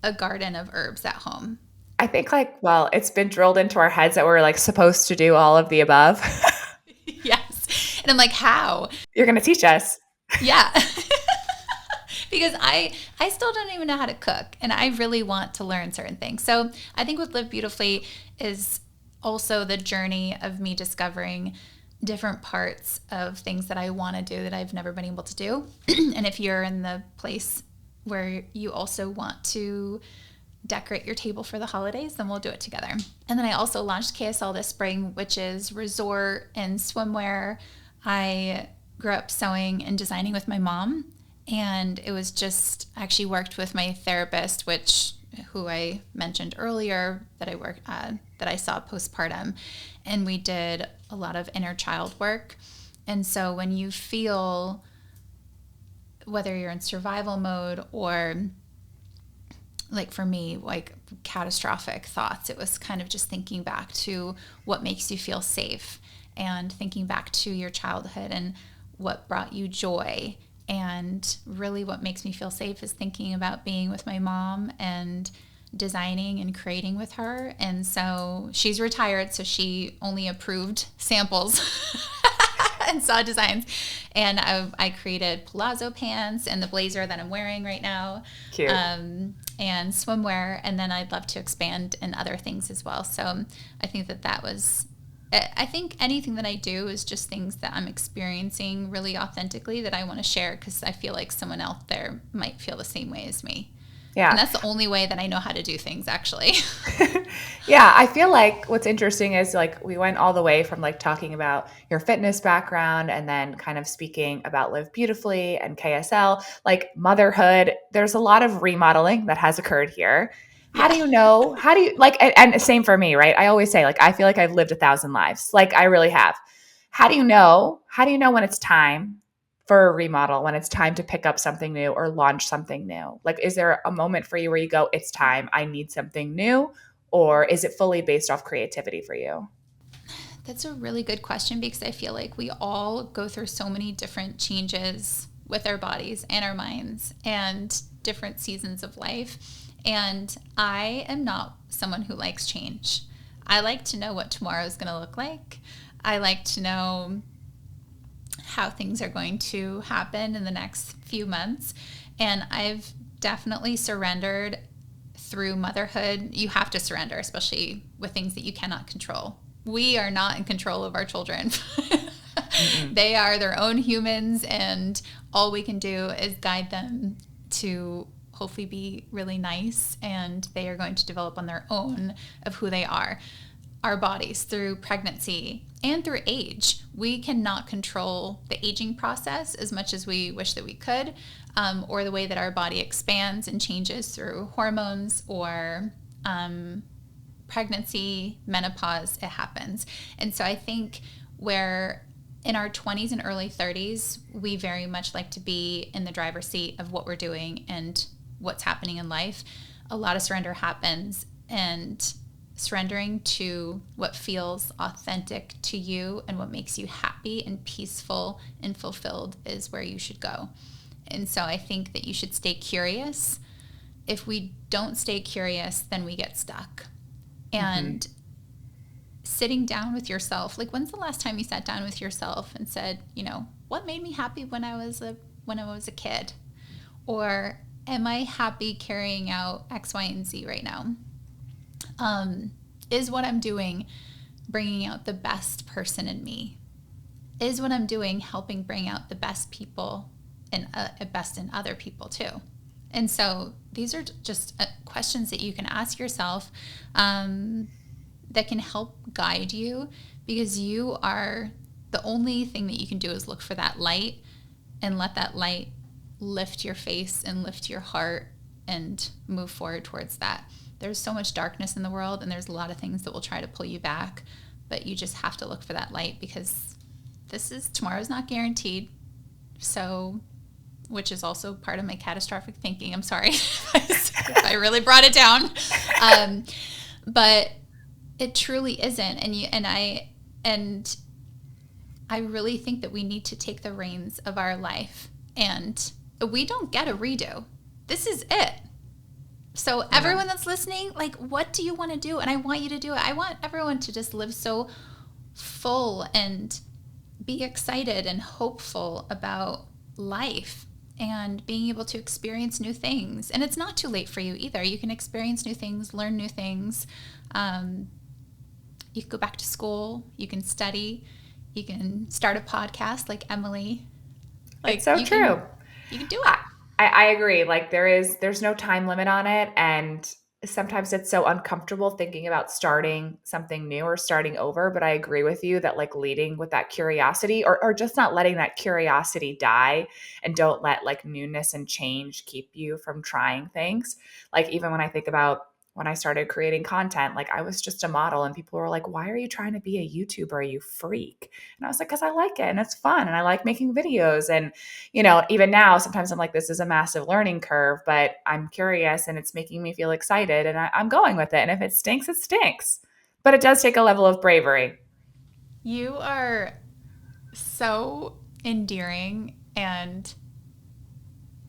a garden of herbs at home. I think like, well, it's been drilled into our heads that we're like supposed to do all of the above. Yes. And I'm like, how? You're going to teach us. Yeah. Because I still don't even know how to cook, and I really want to learn certain things. So I think with Live Beautifully is also the journey of me discovering different parts of things that I want to do that I've never been able to do. And if you're in the place where you also want to decorate your table for the holidays, then we'll do it together. And then I also launched KSL this spring, which is resort and swimwear. I grew up sewing and designing with my mom, and it was just actually worked with my therapist, who I mentioned earlier that I saw postpartum, and we did a lot of inner child work. And so when you feel, whether you're in survival mode or, like for me, like catastrophic thoughts, it was kind of just thinking back to what makes you feel safe and thinking back to your childhood and what brought you joy. And really what makes me feel safe is thinking about being with my mom and designing and creating with her. And so she's retired, so she only approved samples and saw designs. And I created palazzo pants and the blazer that I'm wearing right now. Cute. And swimwear. And then I'd love to expand in other things as well. So I think I think anything that I do is just things that I'm experiencing really authentically that I want to share, because I feel like someone out there might feel the same way as me. Yeah. And that's the only way that I know how to do things, actually. Yeah. I feel like what's interesting is like we went all the way from like talking about your fitness background and then kind of speaking about Live Beautifully and KSL, like motherhood. There's a lot of remodeling that has occurred here. How do you know? How do you like, and same for me, right? I always say like, I feel like I've lived 1,000 lives. Like I really have. How do you know when it's time for a remodel, when it's time to pick up something new or launch something new? Like, is there a moment for you where you go, it's time, I need something new? Or is it fully based off creativity for you? That's a really good question, because I feel like we all go through so many different changes with our bodies and our minds and different seasons of life. And I am not someone who likes change. I like to know what tomorrow is going to look like. I like to know how things are going to happen in the next few months. And I've definitely surrendered through motherhood. You have to surrender, especially with things that you cannot control. We are not in control of our children. They are their own humans, and all we can do is guide them to hopefully be really nice, and they are going to develop on their own of who they are. Our bodies, through pregnancy and through age, we cannot control the aging process as much as we wish that we could, or the way that our body expands and changes through hormones or pregnancy, menopause, it happens. And so I think where in our 20s and early 30s, we very much like to be in the driver's seat of what we're doing and what's happening in life. A lot of surrender happens, and surrendering to what feels authentic to you and what makes you happy and peaceful and fulfilled is where you should go. And so I think that you should stay curious. If we don't stay curious, then we get stuck. And sitting down with yourself, like, when's the last time you sat down with yourself and said, you know, what made me happy when I was a kid? Or am I happy carrying out X, Y, and Z right now? Is what I'm doing bringing out the best person in me? Is what I'm doing helping bring out the best people and best in other people too? And so these are just questions that you can ask yourself that can help guide you, because you are the only thing that you can do is look for that light and let that light lift your face and lift your heart and move forward towards that. There's so much darkness in the world, and there's a lot of things that will try to pull you back, but you just have to look for that light, because tomorrow's not guaranteed. So, which is also part of my catastrophic thinking. I'm sorry if I really brought it down. But it truly isn't. And I really think that we need to take the reins of our life, and we don't get a redo. This is it. So everyone that's listening, like, what do you want to do? And I want you to do it. I want everyone to just live so full and be excited and hopeful about life and being able to experience new things. And it's not too late for you either. You can experience new things, learn new things. You can go back to school. You can study. You can start a podcast like Emily. It's so true. You can do it. I agree. Like, there's no time limit on it. And sometimes it's so uncomfortable thinking about starting something new or starting over. But I agree with you that, like, leading with that curiosity, or just not letting that curiosity die, and don't let, like, newness and change keep you from trying things. Like, even when I think about when I started creating content, like, I was just a model, and people were like, why are you trying to be a YouTuber, you freak? And I was like, because I like it and it's fun and I like making videos. And, you know, even now, sometimes I'm like, this is a massive learning curve, but I'm curious and it's making me feel excited, and I'm going with it. And if it stinks, it stinks. But it does take a level of bravery. You are so endearing, and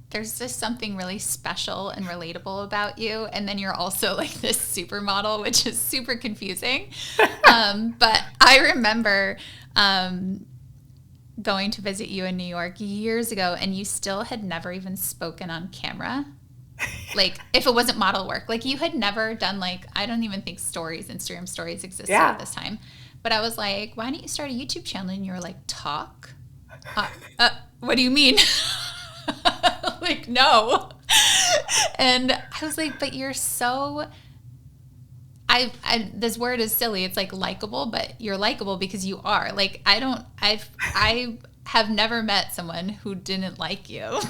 there's just something really special and relatable about you. And then you're also like this supermodel, which is super confusing. But I remember going to visit you in New York years ago, and you still had never even spoken on camera. Like, if it wasn't model work, like, you had never done, like, I don't even think Instagram stories existed at this time. But I was like, why don't you start a YouTube channel? And you were like, talk? What do you mean? Like, no. And I was like, but you're so, this word is silly. It's like likable, but you're likable because you are. Like, I have never met someone who didn't like you.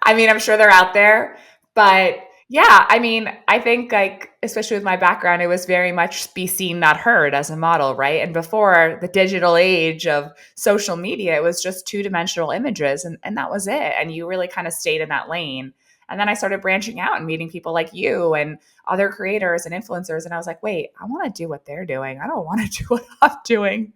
I mean, I'm sure they're out there, but yeah, I mean, I think, like, especially with my background, it was very much be seen, not heard as a model, right? And before the digital age of social media, it was just two-dimensional images, and that was it. And you really kind of stayed in that lane. And then I started branching out and meeting people like you and other creators and influencers. And I was like, wait, I want to do what they're doing. I don't want to do what I'm doing.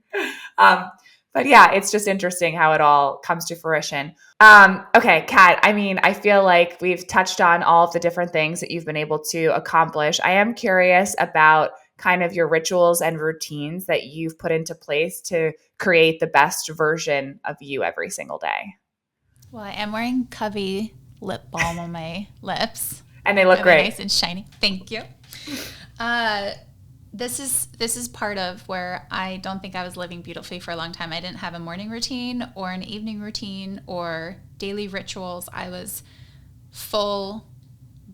But yeah, it's just interesting how it all comes to fruition. Okay, Kat, I mean, I feel like we've touched on all of the different things that you've been able to accomplish. I am curious about kind of your rituals and routines that you've put into place to create the best version of you every single day. Well, I am wearing Covey lip balm on my lips. And they look great. Nice and shiny. Thank you. this is part of where I don't think I was living beautifully for a long time. I didn't have a morning routine or an evening routine or daily rituals. I was full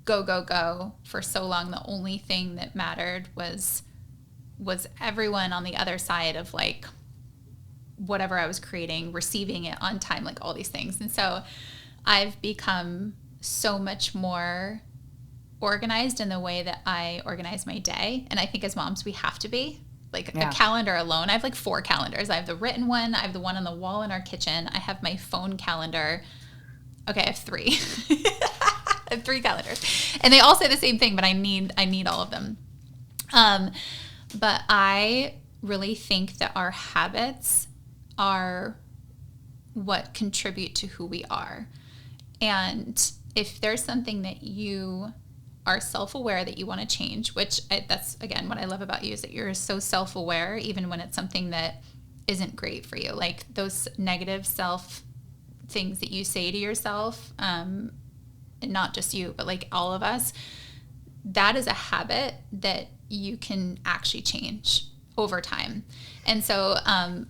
go, go, go for so long. The only thing that mattered was everyone on the other side of like whatever I was creating, receiving it on time, like all these things. And so I've become so much more organized in the way that I organize my day. And I think as moms, we have to be. Like a calendar alone. I have like 4 calendars. I have the written one. I have the one on the wall in our kitchen. I have my phone calendar. Okay, I have 3. I have 3 calendars. And they all say the same thing, but I need all of them. But I really think that our habits are what contribute to who we are. And if there's something that you are self-aware that you want to change, that's, again, what I love about you is that you're so self-aware, even when it's something that isn't great for you. Like those negative self things that you say to yourself, and not just you, but like all of us, that is a habit that you can actually change over time. And so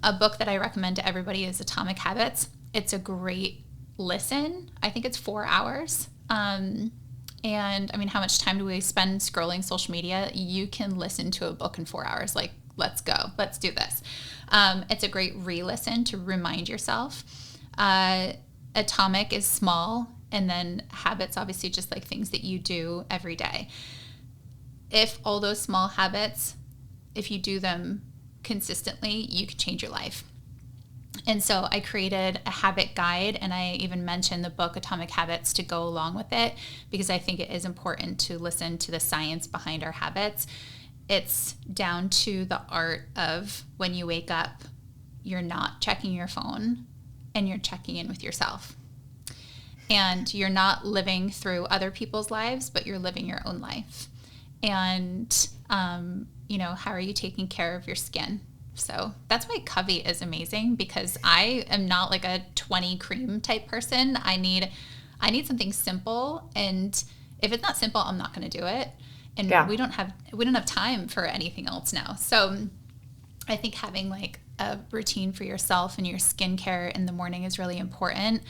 a book that I recommend to everybody is Atomic Habits. It's a great listen. I think it's 4 hours. And I mean, how much time do we spend scrolling social media? You can listen to a book in 4 hours. Like, let's go. Let's do this. It's a great re-listen to remind yourself. Atomic is small, and then habits, obviously, just like things that you do every day. If all those small habits, if you do them consistently, you can change your life. And so I created a habit guide, and I even mentioned the book Atomic Habits to go along with it, because I think it is important to listen to the science behind our habits. It's down to the art of when you wake up, you're not checking your phone and you're checking in with yourself. And you're not living through other people's lives, but you're living your own life. And, how are you taking care of your skin? So that's why Covey is amazing, because I am not like a 20 cream type person. I need something simple, and if it's not simple, I'm not going to do it. And we don't have time for anything else now. So I think having like a routine for yourself and your skincare in the morning is really important.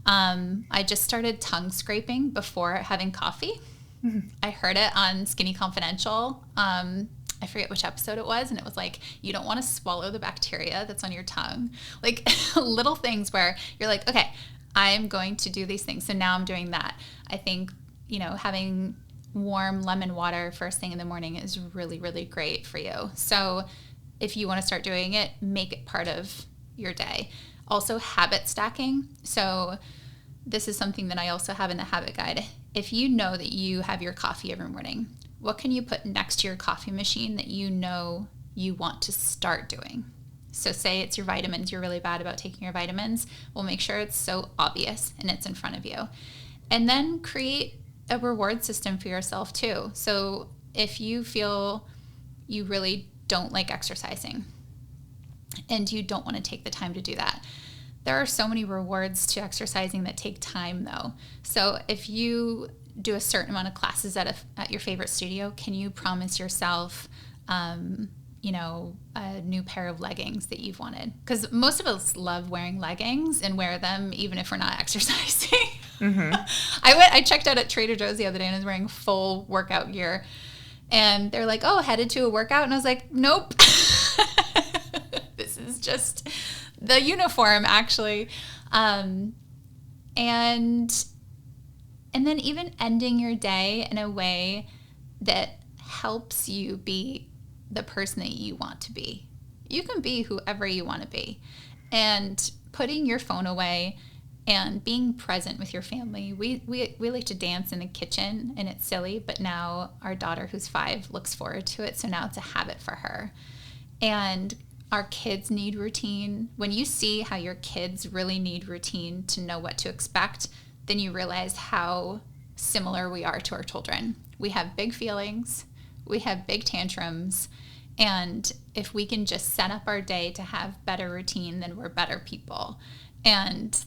I just started tongue scraping before having coffee. Mm-hmm. I heard it on Skinny Confidential. I forget which episode it was, and it was like, you don't want to swallow the bacteria that's on your tongue. Like little things where you're like, okay, I'm going to do these things. So now I'm doing that. I think, having warm lemon water first thing in the morning is really, really great for you. So if you want to start doing it, make it part of your day. Also, habit stacking. So this is something that I also have in the habit guide. If you know that you have your coffee every morning, what can you put next to your coffee machine that you know you want to start doing? So say it's your vitamins. You're really bad about taking your vitamins. Well, make sure it's so obvious and it's in front of you. And then create a reward system for yourself too. So if you feel you really don't like exercising and you don't want to take the time to do that, there are so many rewards to exercising that take time though. So if you do a certain amount of classes at your favorite studio, can you promise yourself, a new pair of leggings that you've wanted? Because most of us love wearing leggings and wear them even if we're not exercising. Mm-hmm. I checked out at Trader Joe's the other day and I was wearing full workout gear. And they're like, oh, headed to a workout? And I was like, nope. This is just the uniform, actually. And then even ending your day in a way that helps you be the person that you want to be. You can be whoever you want to be. And putting your phone away and being present with your family. We like to dance in the kitchen, and it's silly, but now our daughter, who's 5, looks forward to it. So now it's a habit for her. And our kids need routine. When you see how your kids really need routine to know what to expect, then you realize how similar we are to our children. We have big feelings, we have big tantrums, and if we can just set up our day to have better routine, then we're better people. And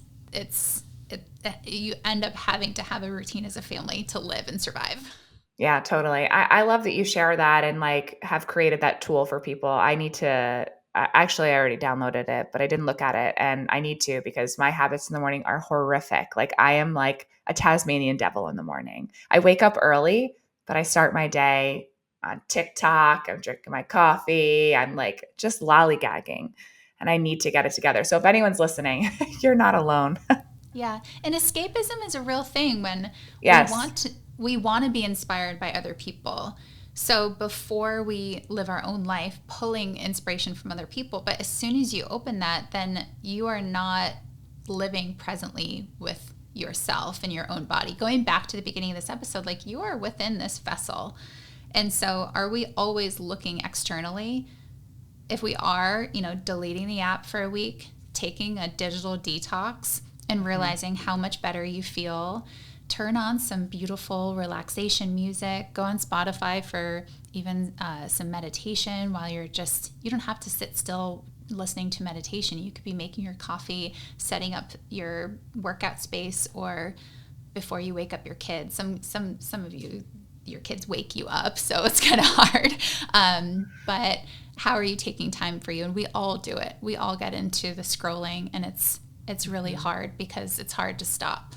you end up having to have a routine as a family to live and survive. Yeah, totally. I love that you share that and like have created that tool for people. I need to actually I already downloaded it, but I didn't look at it and I need to because my habits in the morning are horrific. Like I am like a Tasmanian devil in the morning. I wake up early, but I start my day on TikTok. I'm drinking my coffee. I'm like just lollygagging and I need to get it together. So if anyone's listening, you're not alone. Yeah. And escapism is a real thing when Yes. we want to be inspired by other people. So before we live our own life, pulling inspiration from other people, but as soon as you open that, then you are not living presently with yourself and your own body. Going back to the beginning of this episode, like you are within this vessel. And so are we always looking externally? If we are, deleting the app for a week, taking a digital detox, and realizing how much better you feel, turn on some beautiful relaxation music, go on Spotify for even some meditation while you don't have to sit still listening to meditation. You could be making your coffee, setting up your workout space, or before you wake up your kids. Some of you, your kids wake you up, so it's kind of hard. But how are you taking time for you? And we all do it. We all get into the scrolling, and it's really hard because it's hard to stop.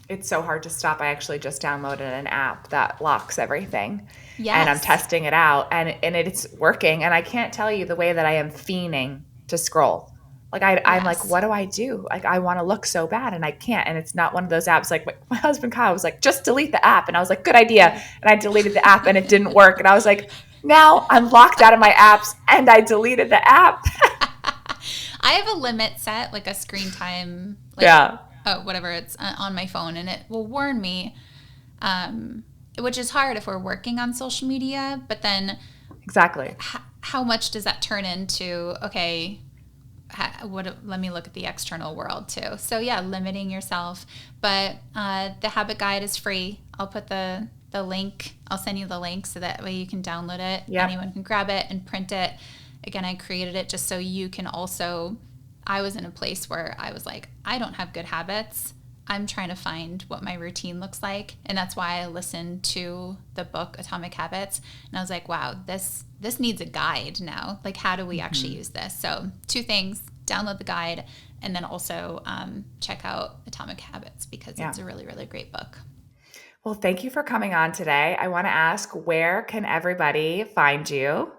It's so hard to stop. I actually just downloaded an app that locks everything. Yes. And I'm testing it out and it's working. And I can't tell you the way that I am fiending to scroll. Like I'm like, what do I do? Like I want to look so bad and I can't. And it's not one of those apps. Like my husband Kyle was like, just delete the app. And I was like, good idea. And I deleted the app and it didn't work. And I was like, now I'm locked out of my apps and I deleted the app. I have a limit set, like a screen time, whatever, it's on my phone, and it will warn me, which is hard if we're working on social media, but then exactly how much does that turn into, okay, let me look at the external world too. So yeah, limiting yourself, but the habit guide is free. I'll put the link, I'll send you the link so that way you can download it. Yep. Anyone can grab it and print it. Again, I created it just so you can also, I was in a place where I was like, I don't have good habits. I'm trying to find what my routine looks like. And that's why I listened to the book Atomic Habits. And I was like, wow, this needs a guide now. Like, how do we actually use this? So 2 things, download the guide, and then also check out Atomic Habits because it's a really, really great book. Well, thank you for coming on today. I want to ask, where can everybody find you?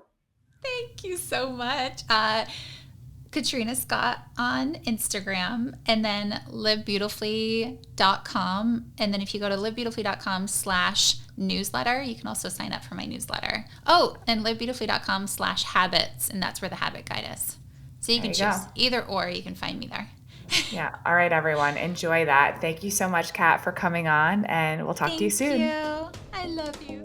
Thank you so much. Katrina Scott on Instagram, and then livebeautifully.com. And then if you go to livebeautifully.com/newsletter, you can also sign up for my newsletter. Oh, and livebeautifully.com/habits, and that's where the habit guide is. So you can choose either or, you can find me there. Yeah. All right, everyone. Enjoy that. Thank you so much, Kat, for coming on, and we'll talk to you soon. Thank you. I love you.